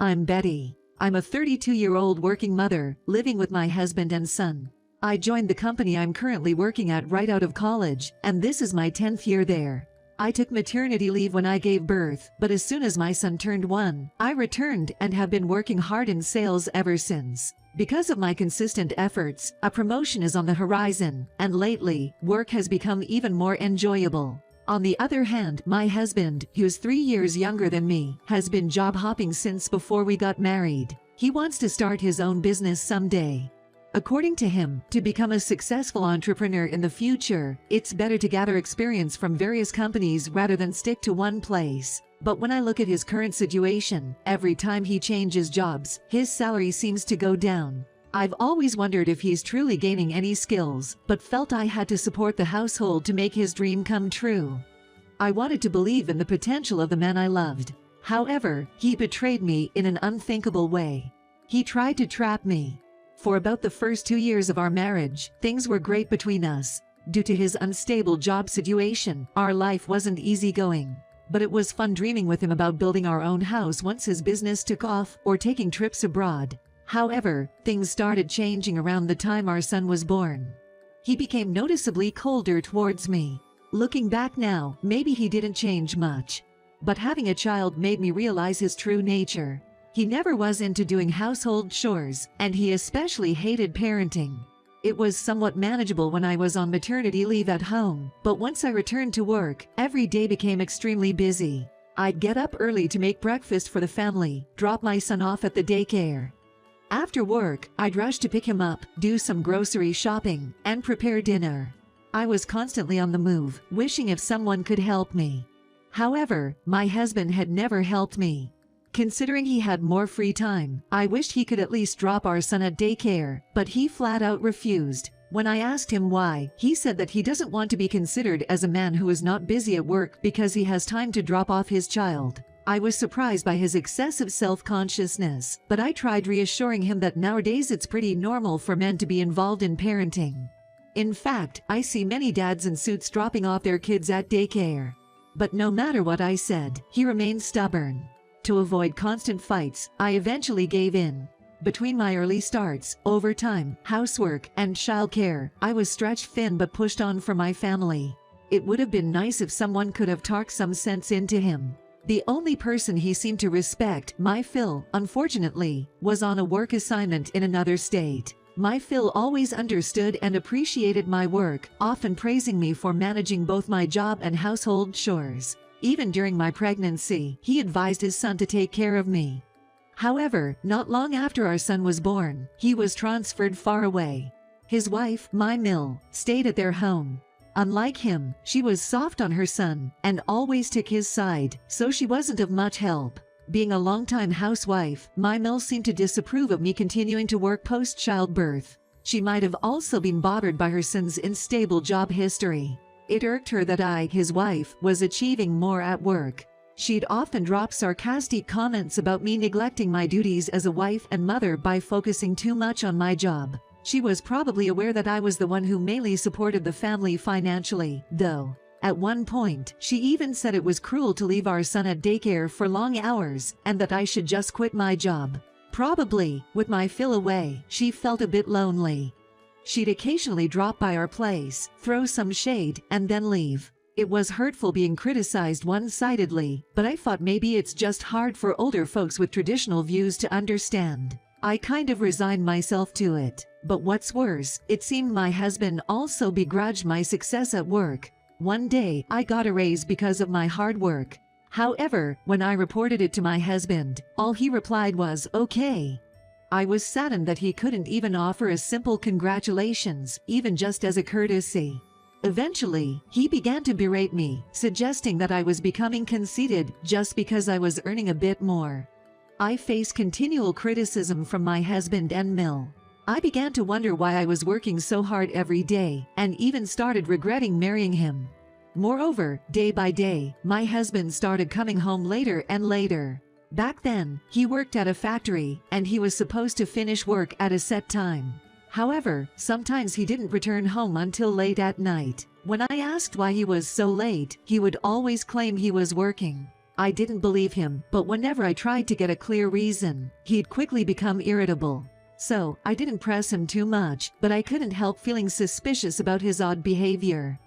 I'm Betty. I'm a 32-year-old working mother, living with my husband and son. I joined the company I'm currently working at right out of college, and this is my 10th year there. I took maternity leave when I gave birth, but as soon as my son turned 1, I returned and have been working hard in sales ever since. Because of my consistent efforts, a promotion is on the horizon, and lately, work has become even more enjoyable. On the other hand, my husband, who's 3 years younger than me, has been job hopping since before we got married. He wants to start his own business someday. According to him, to become a successful entrepreneur in the future, it's better to gather experience from various companies rather than stick to one place. But when I look at his current situation, every time he changes jobs, his salary seems to go down. I've always wondered if he's truly gaining any skills, but felt I had to support the household to make his dream come true. I wanted to believe in the potential of the man I loved. However, he betrayed me in an unthinkable way. He tried to trap me. For about the first 2 years of our marriage, things were great between us. Due to his unstable job situation, our life wasn't easygoing. But it was fun dreaming with him about building our own house once his business took off, or taking trips abroad. However, things started changing around the time our son was born. He became noticeably colder towards me. Looking back now, maybe he didn't change much. But having a child made me realize his true nature. He never was into doing household chores, and he especially hated parenting. It was somewhat manageable when I was on maternity leave at home, but once I returned to work, every day became extremely busy. I'd get up early to make breakfast for the family, drop my son off at the daycare. After work, I'd rush to pick him up, do some grocery shopping, and prepare dinner. I was constantly on the move, wishing if someone could help me. However, my husband had never helped me. Considering he had more free time, I wished he could at least drop our son at daycare, but he flat out refused. When I asked him why, he said that he doesn't want to be considered as a man who is not busy at work because he has time to drop off his child. I was surprised by his excessive self-consciousness, but I tried reassuring him that nowadays it's pretty normal for men to be involved in parenting. In fact, I see many dads in suits dropping off their kids at daycare. But no matter what I said, he remained stubborn. To avoid constant fights, I eventually gave in. Between my early starts, overtime, housework, and childcare, I was stretched thin but pushed on for my family. It would have been nice if someone could have talked some sense into him. The only person he seemed to respect, my Phil, unfortunately, was on a work assignment in another state. My Phil always understood and appreciated my work, often praising me for managing both my job and household chores. Even during my pregnancy, he advised his son to take care of me. However, not long after our son was born, he was transferred far away. His wife, my Mill, stayed at their home. Unlike him, she was soft on her son and always took his side, so she wasn't of much help. Being a longtime housewife, my Mill seemed to disapprove of me continuing to work post-childbirth. She might have also been bothered by her son's unstable job history. It irked her that I, his wife, was achieving more at work. She'd often drop sarcastic comments about me neglecting my duties as a wife and mother by focusing too much on my job. She was probably aware that I was the one who mainly supported the family financially, though. At one point, she even said it was cruel to leave our son at daycare for long hours, and that I should just quit my job. Probably, with my Phil away, she felt a bit lonely. She'd occasionally drop by our place, throw some shade, and then leave. It was hurtful being criticized one-sidedly, but I thought maybe it's just hard for older folks with traditional views to understand. I kind of resigned myself to it. But what's worse, it seemed my husband also begrudged my success at work. One day, I got a raise because of my hard work. However, when I reported it to my husband, all he replied was, "Okay." I was saddened that he couldn't even offer a simple congratulations, even just as a courtesy. Eventually, he began to berate me, suggesting that I was becoming conceited just because I was earning a bit more. I faced continual criticism from my husband and Mill. I began to wonder why I was working so hard every day, and even started regretting marrying him. Moreover, day by day, my husband started coming home later and later. Back then, he worked at a factory, and he was supposed to finish work at a set time. However, sometimes he didn't return home until late at night. When I asked why he was so late, he would always claim he was working. I didn't believe him, but whenever I tried to get a clear reason, he'd quickly become irritable. So, I didn't press him too much, but I couldn't help feeling suspicious about his odd behavior.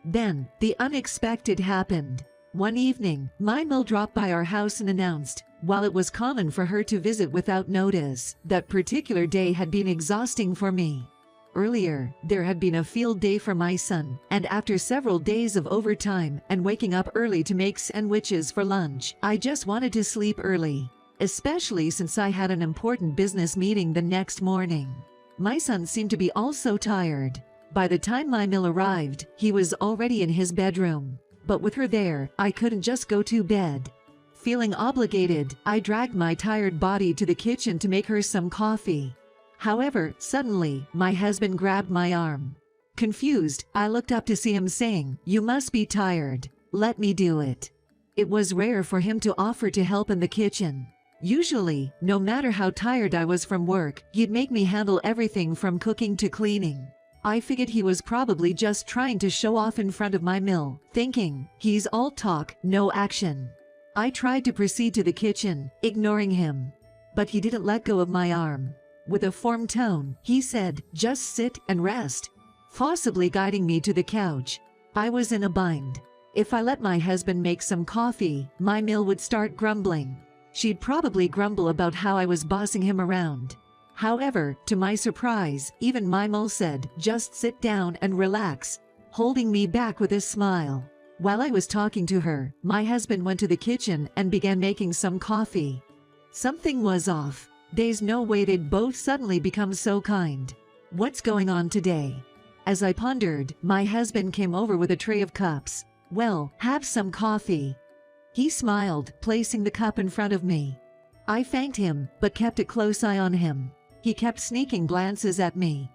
Then, the unexpected happened. One evening, my Mill dropped by our house and announced, while it was common for her to visit without notice, that particular day had been exhausting for me. Earlier, there had been a field day for my son, and after several days of overtime and waking up early to make sandwiches for lunch, I just wanted to sleep early, especially since I had an important business meeting the next morning. My son seemed to be also tired. By the time my Mill arrived, he was already in his bedroom. But with her there, I couldn't just go to bed. Feeling obligated, I dragged my tired body to the kitchen to make her some coffee. However, suddenly, my husband grabbed my arm. Confused, I looked up to see him saying, "You must be tired. Let me do it." It was rare for him to offer to help in the kitchen. Usually, no matter how tired I was from work, he'd make me handle everything from cooking to cleaning. I figured he was probably just trying to show off in front of my Mill, thinking, he's all talk, no action. I tried to proceed to the kitchen, ignoring him. But he didn't let go of my arm. With a firm tone, he said, "Just sit and rest," forcibly guiding me to the couch. I was in a bind. If I let my husband make some coffee, my Mill would start grumbling. She'd probably grumble about how I was bossing him around. However, to my surprise, even my Mill said, "Just sit down and relax," holding me back with a smile. While I was talking to her, my husband went to the kitchen and began making some coffee. Something was off. There's no way they'd both suddenly become so kind. What's going on today? As I pondered, my husband came over with a tray of cups. "Well, have some coffee." He smiled, placing the cup in front of me. I thanked him, but kept a close eye on him. He kept sneaking glances at me.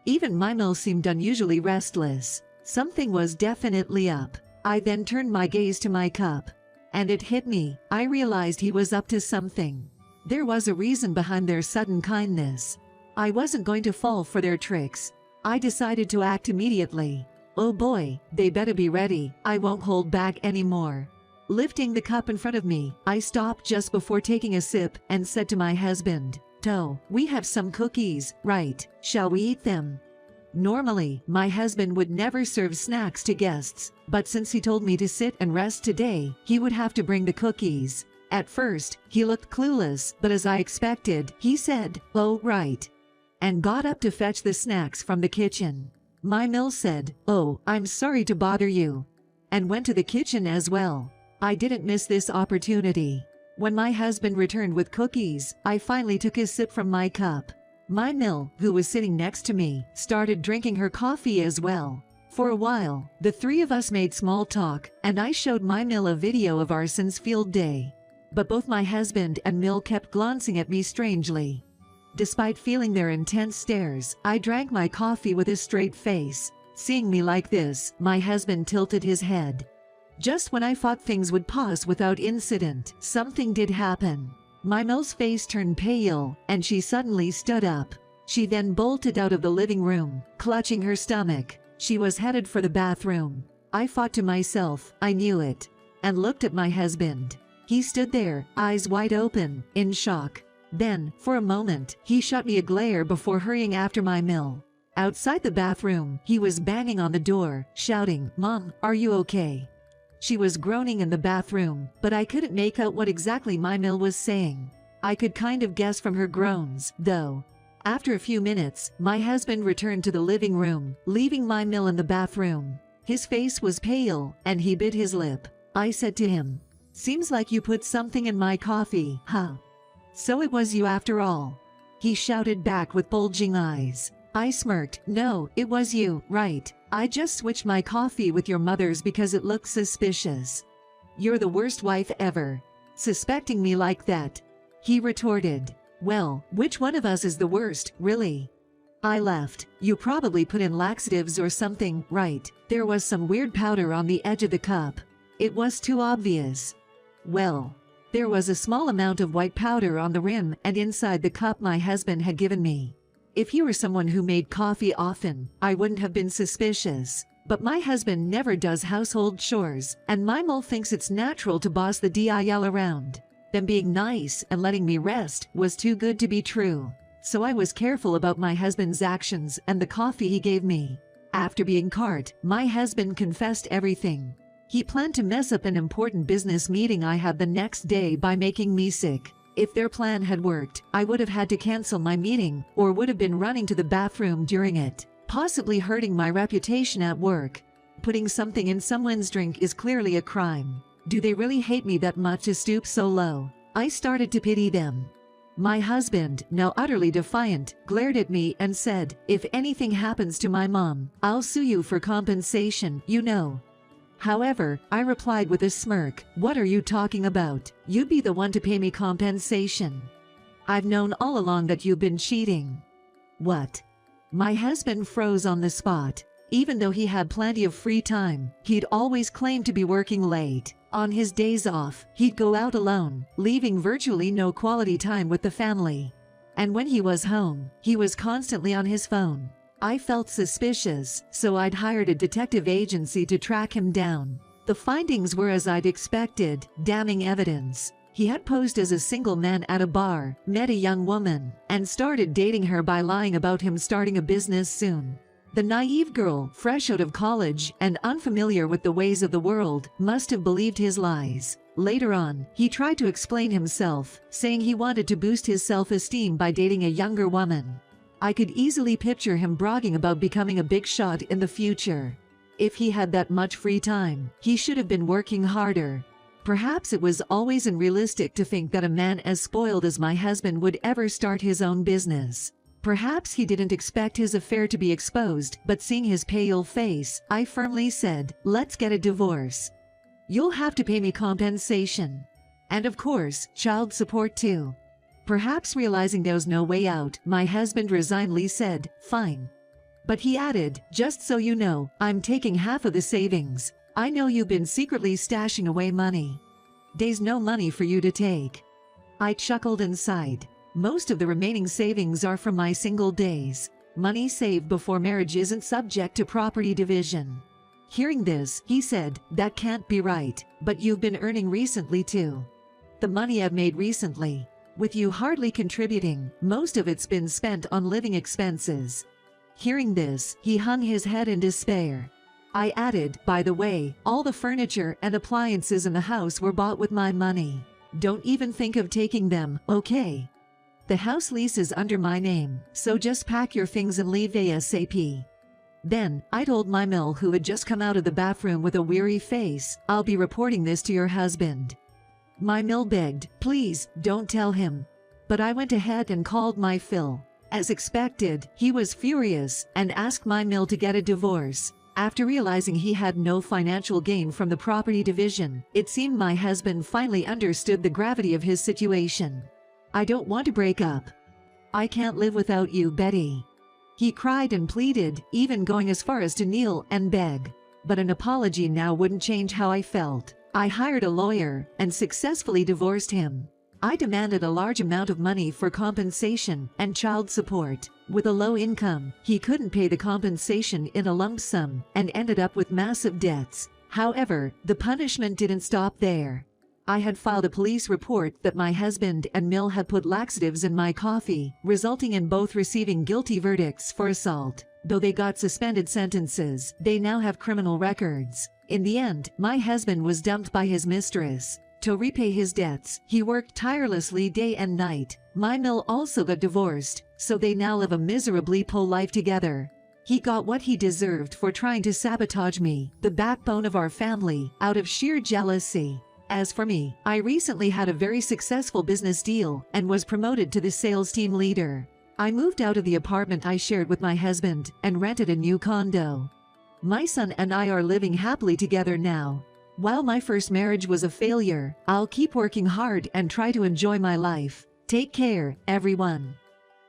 Even my Mill seemed unusually restless. Something was definitely up. I then turned my gaze to my cup. And it hit me. I realized he was up to something. There was a reason behind their sudden kindness. I wasn't going to fall for their tricks. I decided to act immediately. Oh boy, they better be ready. I won't hold back anymore. Lifting the cup in front of me, I stopped just before taking a sip and said to my husband, "So, we have some cookies, right? Shall we eat them?" Normally, my husband would never serve snacks to guests, but since he told me to sit and rest today, he would have to bring the cookies. At first, he looked clueless, but as I expected, he said, "Oh, right," and got up to fetch the snacks from the kitchen. My Mill said, "Oh, I'm sorry to bother you," and went to the kitchen as well. I didn't miss this opportunity. When my husband returned with cookies, I finally took a sip from my cup. My Mill, who was sitting next to me, started drinking her coffee as well. For a while, the three of us made small talk, and I showed my Mill a video of our son's field day. But both my husband and Mill kept glancing at me strangely. Despite feeling their intense stares, I drank my coffee with a straight face. Seeing me like this, my husband tilted his head. Just when I thought things would pause without incident, something did happen. My Mill's face turned pale, and she suddenly stood up. She then bolted out of the living room, clutching her stomach. She was headed for the bathroom. I thought to myself, I knew it, and looked at my husband. He stood there, eyes wide open, in shock. Then, for a moment, he shot me a glare before hurrying after my Mill. Outside the bathroom, he was banging on the door, shouting, "Mom, are you okay?" She was groaning in the bathroom, but I couldn't make out what exactly my Mill was saying. I could kind of guess from her groans, though. After a few minutes, my husband returned to the living room, leaving my Mill in the bathroom. His face was pale, and he bit his lip. I said to him, "Seems like you put something in my coffee, huh?" "So it was you after all," he shouted back with bulging eyes. I smirked. "No, it was you, right? I just switched my coffee with your mother's because it looked suspicious." "You're the worst wife ever. Suspecting me like that," he retorted. "Well, which one of us is the worst, really?" I laughed. "You probably put in laxatives or something, right? There was some weird powder on the edge of the cup. It was too obvious." "Well, there was a small amount of white powder on the rim and inside the cup my husband had given me. If you were someone who made coffee often, I wouldn't have been suspicious. But my husband never does household chores, and my mole thinks it's natural to boss the DIL around. Them being nice and letting me rest was too good to be true. So I was careful about my husband's actions and the coffee he gave me. After being caught, my husband confessed everything. He planned to mess up an important business meeting I had the next day by making me sick. If their plan had worked, I would have had to cancel my meeting or would have been running to the bathroom during it, possibly hurting my reputation at work. Putting something in someone's drink is clearly a crime. Do they really hate me that much to stoop so low? I started to pity them. My husband, now utterly defiant, glared at me and said, "If anything happens to my mom, I'll sue you for compensation, you know." However, I replied with a smirk, "What are you talking about? You'd be the one to pay me compensation. I've known all along that you've been cheating." What? My husband froze on the spot. Even though he had plenty of free time, he'd always claimed to be working late. On his days off, he'd go out alone, leaving virtually no quality time with the family. And when he was home, he was constantly on his phone. I felt suspicious, so I'd hired a detective agency to track him down. The findings were as I'd expected, damning evidence. He had posed as a single man at a bar, met a young woman, and started dating her by lying about him starting a business soon. The naive girl, fresh out of college and unfamiliar with the ways of the world, must have believed his lies. Later on, he tried to explain himself, saying he wanted to boost his self-esteem by dating a younger woman. I could easily picture him bragging about becoming a big shot in the future. If he had that much free time, he should have been working harder. Perhaps it was always unrealistic to think that a man as spoiled as my husband would ever start his own business. Perhaps he didn't expect his affair to be exposed, but seeing his pale face, I firmly said, "Let's get a divorce. You'll have to pay me compensation. And of course, child support too." Perhaps realizing there was no way out, my husband resignedly said, "Fine." But he added, "Just so you know, I'm taking half of the savings. I know you've been secretly stashing away money. There's no money for you to take." I chuckled and sighed. Most of the remaining savings are from my single days. Money saved before marriage isn't subject to property division. Hearing this, he said, "That can't be right, but you've been earning recently too." "The money I've made recently, with you hardly contributing, most of it's been spent on living expenses." Hearing this, he hung his head in despair. I added, "By the way, all the furniture and appliances in the house were bought with my money. Don't even think of taking them, okay? The house lease is under my name, so just pack your things and leave ASAP." Then, I told my mill, who had just come out of the bathroom with a weary face, "I'll be reporting this to your husband." My mill begged, "Please, don't tell him." But I went ahead and called my Phil. As expected, he was furious and asked my mill to get a divorce. After realizing he had no financial gain from the property division, it seemed my husband finally understood the gravity of his situation. "I don't want to break up. I can't live without you, Betty." He cried and pleaded, even going as far as to kneel and beg. But an apology now wouldn't change how I felt. I hired a lawyer and successfully divorced him. I demanded a large amount of money for compensation and child support. With a low income, he couldn't pay the compensation in a lump sum and ended up with massive debts. However, the punishment didn't stop there. I had filed a police report that my husband and mill had put laxatives in my coffee, resulting in both receiving guilty verdicts for assault. Though they got suspended sentences, they now have criminal records. In the end, my husband was dumped by his mistress. To repay his debts, he worked tirelessly day and night. My mill also got divorced, so they now live a miserably poor life together. He got what he deserved for trying to sabotage me, the backbone of our family, out of sheer jealousy. As for me, I recently had a very successful business deal and was promoted to the sales team leader. I moved out of the apartment I shared with my husband and rented a new condo. My son and I are living happily together now. While my first marriage was a failure, I'll keep working hard and try to enjoy my life. Take care, everyone.